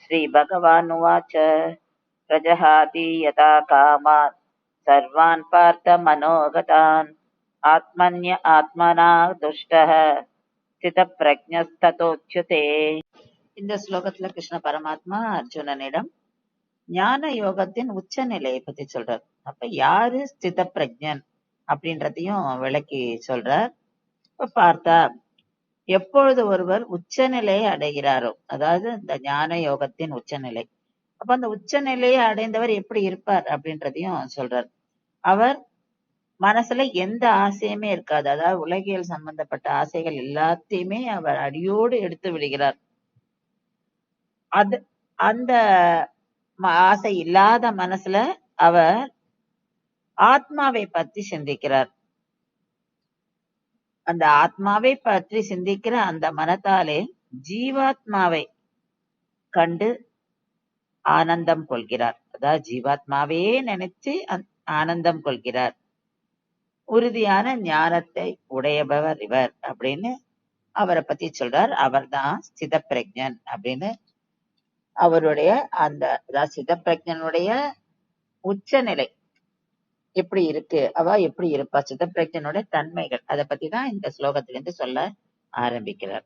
श्रीभगवानुवाच प्रजहाति यथा कामान् सर्वान् पार्थमनोगतान् आत्मन्य आत्मना துஷ்டः ஸ்திதப்பிரஜ்ஞஸ்ததோச்யதே. இந்த ஸ்லோகத்துல கிருஷ்ண பரமாத்மா அர்ஜுனனிடம் ஞான யோகத்தின் உச்ச நிலையை பத்தி சொல்றார். அப்ப யாரு ஸ்தித பிரஜன் அப்படின்றதையும் விளக்கி சொல்றார். இப்ப பார்த்தா எப்பொழுது ஒருவர் உச்சநிலையை அடைகிறாரோ, அதாவது இந்த ஞான யோகத்தின் உச்சநிலை, அப்ப அந்த உச்சநிலையை அடைந்தவர் எப்படி இருப்பார் அப்படின்றதையும் சொல்றார். அவர் மனசுல எந்த ஆசையுமே இருக்காது. அதாவது உலகியல் சம்பந்தப்பட்ட ஆசைகள் எல்லாத்தையுமே அவர் அடியோடு எடுத்து விடுகிறார். அது அந்த ஆசை இல்லாத மனசுல அவர் ஆத்மாவை பற்றி சிந்திக்கிறார். அந்த ஆத்மாவை பற்றி சிந்திக்கிற அந்த மனத்தாலே ஜீவாத்மாவை கண்டு ஆனந்தம் கொள்கிறார். அதாவது ஜீவாத்மாவே நினைச்சு ஆனந்தம் கொள்கிறார். உறுதியான ஞானத்தை உடையவர் இவர் அப்படின்னு அவரை பத்தி சொல்றார். அவர்தான் ஸ்தித பிரஜன் அப்படின்னு. அவருடைய அந்த ஸ்தித பிரஜனுடைய உச்சநிலை எப்படி இருக்கு, அவ எப்படி இருப்பா, ஸ்தித பிரஜனுடைய தன்மைகள், அதை பத்தி தான் இந்த ஸ்லோகத்திலிருந்து சொல்ல ஆரம்பிக்கிறார்.